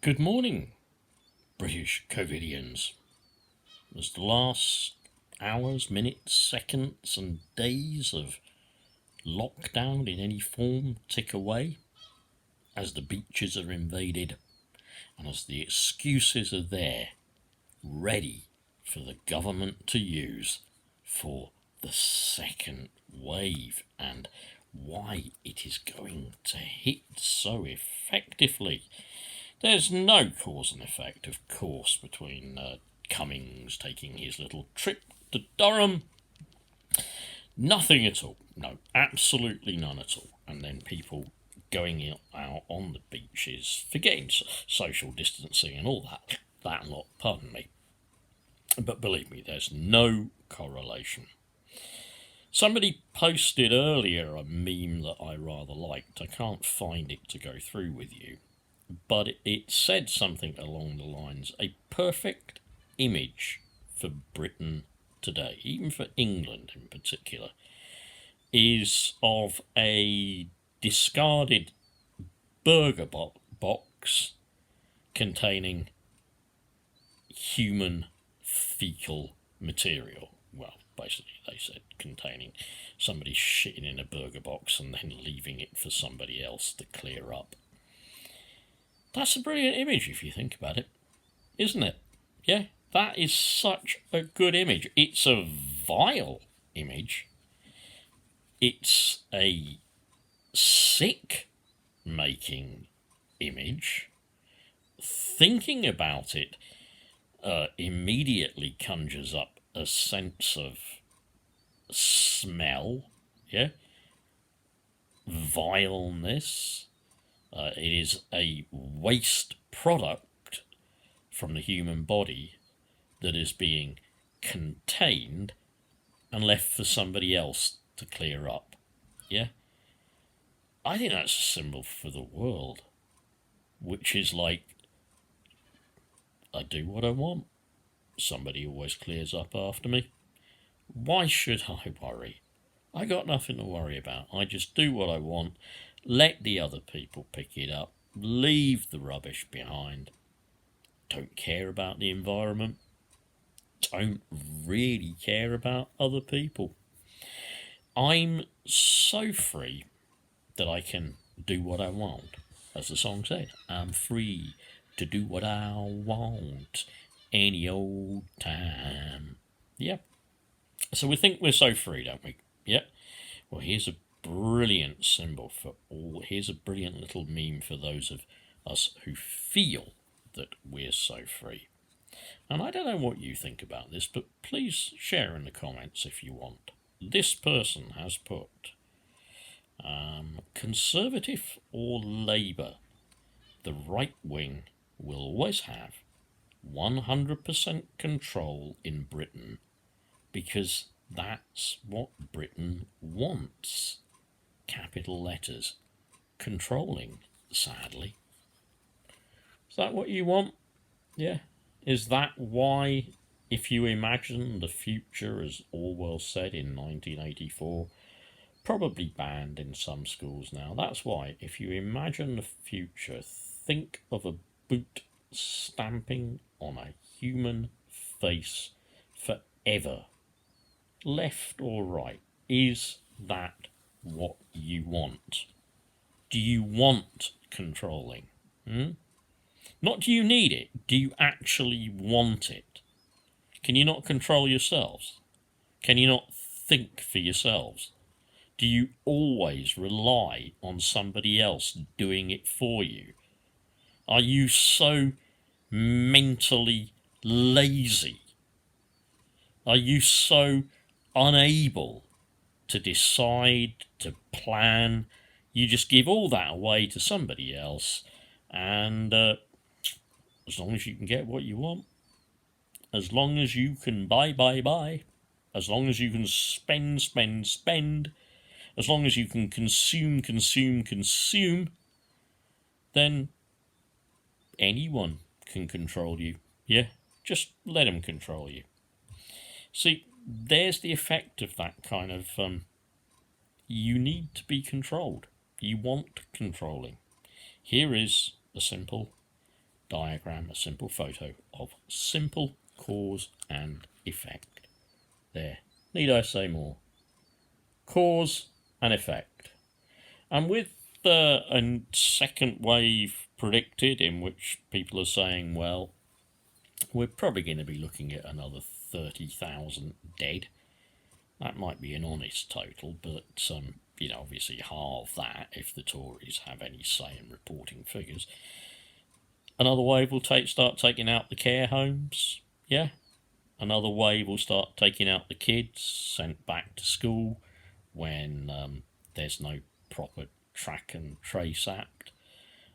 Good morning, British COVIDians. As the last hours, minutes, seconds and days of lockdown in any form tick away, as the beaches are invaded and as the excuses are there, ready for the government to use for the second wave and why it is going to hit so effectively. There's no cause and effect, of course, between Cummings taking his little trip to Durham. Nothing at all. No, absolutely none at all. And then people going out on the beaches, forgetting social distancing and all that lot, pardon me. But believe me, there's no correlation. Somebody posted earlier a meme that I rather liked. I can't find it to go through with you. But it said something along the lines, a perfect image for Britain today, even for England in particular, is of a discarded burger box containing human fecal material. Well, basically they said containing somebody shitting in a burger box and then leaving it for somebody else to clear up. That's a brilliant image if you think about it, isn't it? Yeah, that is such a good image. It's a vile image. It's a sick-making image. Thinking about it immediately conjures up a sense of smell, yeah, vileness. It is a waste product from the human body that is being contained and left for somebody else to clear up. Yeah? I think that's a symbol for the world, which is like, I do what I want. Somebody always clears up after me. Why should I worry? I got nothing to worry about. I just do what I want. Let the other people pick it up. Leave the rubbish behind. Don't care about the environment. Don't really care about other people. I'm so free that I can do what I want. As the song said, I'm free to do what I want any old time. Yeah. So we think we're so free, don't we? Yeah. Well, here's a brilliant symbol for all. Here's a brilliant little meme for those of us who feel that we're so free. And I don't know what you think about this, but please share in the comments if you want. This person has put Conservative or Labour, the right wing will always have 100% control in Britain because that's what Britain wants. Capital letters. Controlling, sadly. Is that what you want? Yeah. Is that why, if you imagine the future, as Orwell said in 1984, probably banned in some schools now, that's why, if you imagine the future, think of a boot stamping on a human face forever. Left or right? Is that what you want? Do you want controlling? Not do you need it, do you actually want it? Can you not control yourselves? Can you not think for yourselves? Do you always rely on somebody else doing it for you? Are you so mentally lazy? Are you so unable to decide, to plan? You just give all that away to somebody else, and as long as you can get what you want, as long as you can buy, as long as you can spend, as long as you can consume, then anyone can control you. Yeah, just let them control you. See, there's the effect of that kind of, you need to be controlled. You want controlling. Here is a simple diagram, a simple photo of simple cause and effect. There. Need I say more? Cause and effect. And with a second wave predicted, in which people are saying, well, we're probably going to be looking at another 30,000 dead. That might be an honest total, but obviously halve that if the Tories have any say in reporting figures. Another wave will start taking out the care homes, yeah? Another wave will start taking out the kids sent back to school when there's no proper track and trace apt.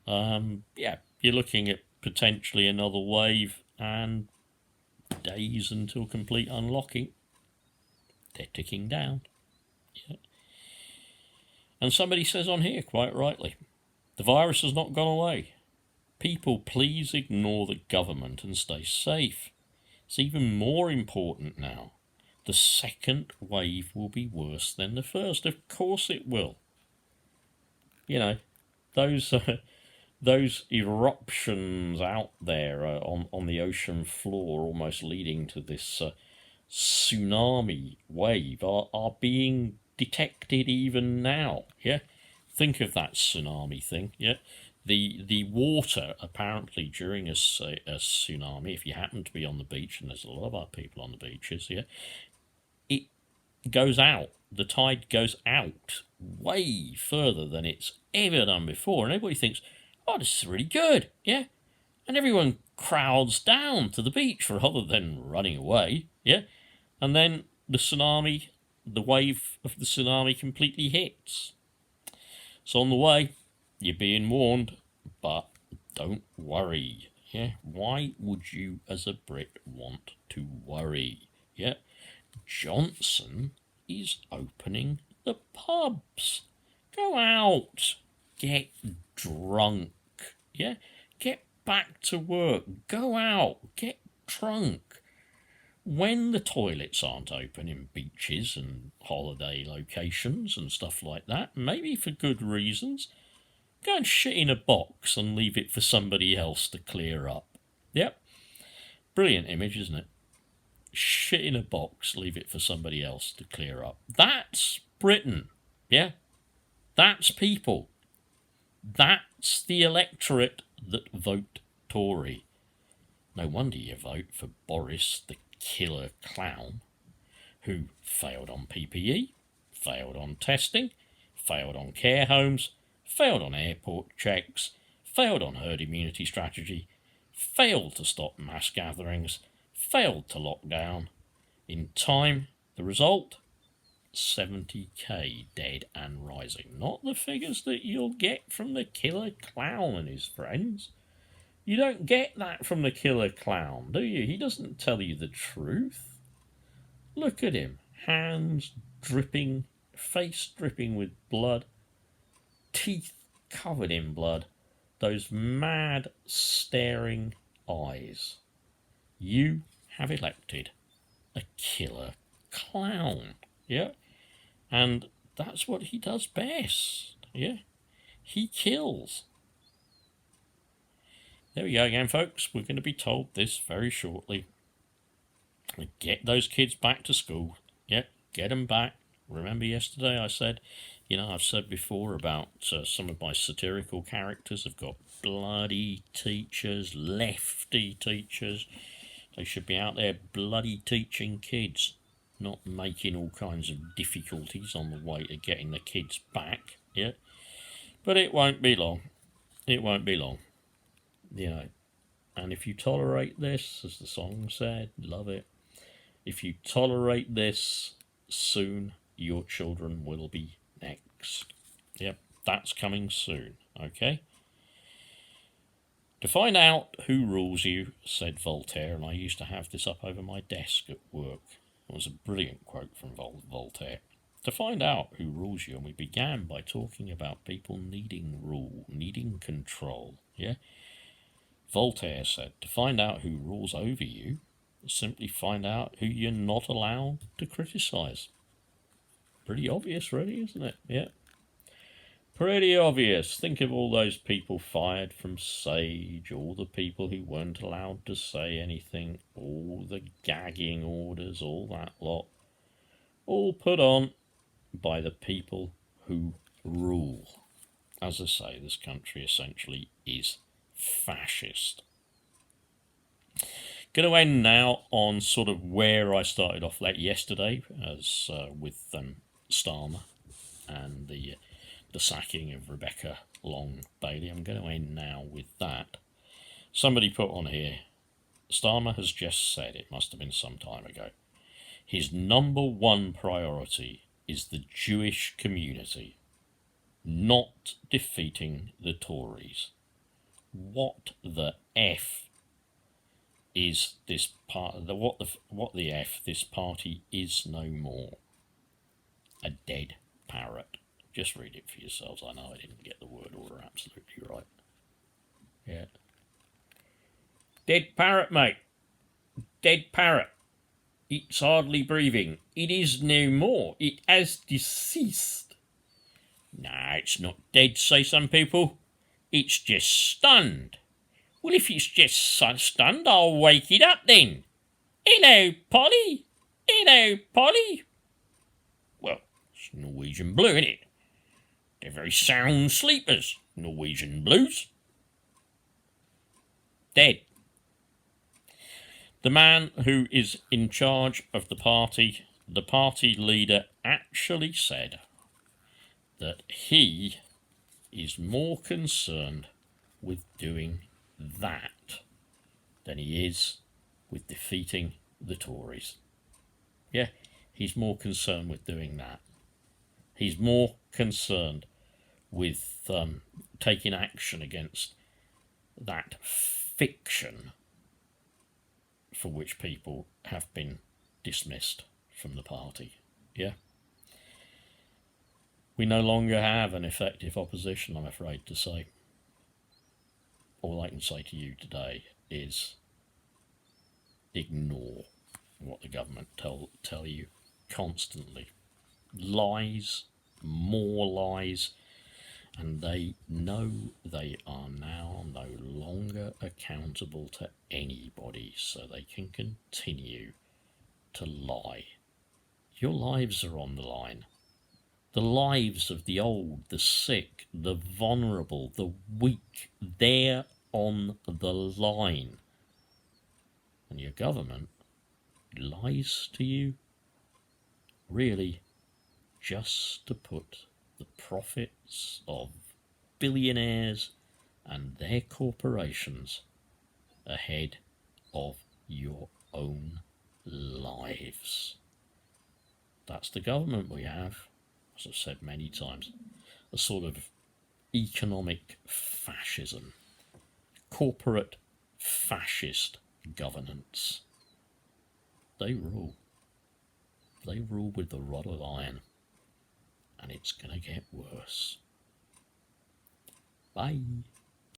You're looking at potentially another wave and days until complete unlocking. They're ticking down. Yeah. And somebody says on here, quite rightly, the virus has not gone away. People, please ignore the government and stay safe. It's even more important now. The second wave will be worse than the first. Of course it will. Those eruptions out there on the ocean floor, almost leading to this tsunami wave, are being detected even now. Yeah, think of that tsunami thing. Yeah, the water apparently during a tsunami, if you happen to be on the beach, and there's a lot of our people on the beaches, yeah, it goes out. The tide goes out way further than it's ever done before, and everybody thinks, oh, this is really good, yeah? And everyone crowds down to the beach rather than running away, yeah? And then the wave of the tsunami completely hits. So on the way, you're being warned, but don't worry, yeah? Why would you as a Brit want to worry, yeah? Johnson is opening the pubs. Go out, get drunk, yeah? Get back to work, go out, get drunk. When the toilets aren't open in beaches and holiday locations and stuff like that, maybe for good reasons, go and shit in a box and leave it for somebody else to clear up. Yep. Brilliant image, isn't it? Shit in a box, leave it for somebody else to clear up. That's Britain, yeah? That's people. That's the electorate that vote Tory. No wonder you vote for Boris, the killer clown, who failed on PPE, failed on testing, failed on care homes, failed on airport checks, failed on herd immunity strategy, failed to stop mass gatherings, failed to lock down. In time, the result? 70k dead and rising. Not the figures that you'll get from the killer clown and his friends. You don't get that from the killer clown, do you? He doesn't tell you the truth. Look at him. Hands dripping, face dripping with blood, teeth covered in blood, those mad, staring eyes. You have elected a killer clown, yeah? And that's what he does best, yeah? He kills. There we go again, folks. We're going to be told this very shortly. Get those kids back to school. Yeah, get them back. Remember yesterday I said, I've said before about some of my satirical characters have got bloody teachers, lefty teachers. They should be out there bloody teaching kids, not making all kinds of difficulties on the way to getting the kids back, yeah? But it won't be long. It won't be long. And if you tolerate this, as the song said, love it. If you tolerate this, soon your children will be next. Yep, that's coming soon, okay? To find out who rules you, said Voltaire, and I used to have this up over my desk at work. It was a brilliant quote from Voltaire. To find out who rules you, and we began by talking about people needing rule, needing control, yeah? Voltaire said, to find out who rules over you, simply find out who you're not allowed to criticise. Pretty obvious, really, isn't it? Yeah. Pretty obvious. Think of all those people fired from Sage, all the people who weren't allowed to say anything, all the gagging orders, all that lot. All put on by the people who rule. As I say, this country essentially is fascist. Going to end now on sort of where I started off yesterday, as with Starmer and the sacking of Rebecca Long Bailey. I'm going to end now with that. Somebody put on here, Starmer has just said, it must have been some time ago, his number one priority is the Jewish community, not defeating the Tories. What the F is this part? What the F? This party is no more. A dead parrot. Just read it for yourselves. I know I didn't get the word order absolutely right. Yeah. Dead parrot, mate. Dead parrot. It's hardly breathing. It is no more. It has deceased. Nah, it's not dead, say some people. It's just stunned. Well, if it's just stunned, I'll wake it up then. Hello, Polly. Hello, Polly. Well, it's Norwegian blue, isn't it? They're very sound sleepers, Norwegian blues. Dead. The man who is in charge of the party leader, actually said that he is more concerned with doing that than he is with defeating the Tories. Yeah, he's more concerned with doing that. He's more concerned with taking action against that fiction for which people have been dismissed from the party. Yeah. We no longer have an effective opposition, I'm afraid to say. All I can say to you today is ignore what the government tell you constantly. Lies, more lies, and they know they are now no longer accountable to anybody, so they can continue to lie. Your lives are on the line. The lives of the old, the sick, the vulnerable, the weak, they're on the line. And your government lies to you, really, just to put the profits of billionaires and their corporations ahead of your own lives. That's the government we have, as I've said many times, a sort of economic fascism, corporate fascist governance. They rule. They rule with the rod of iron, and it's going to get worse. Bye.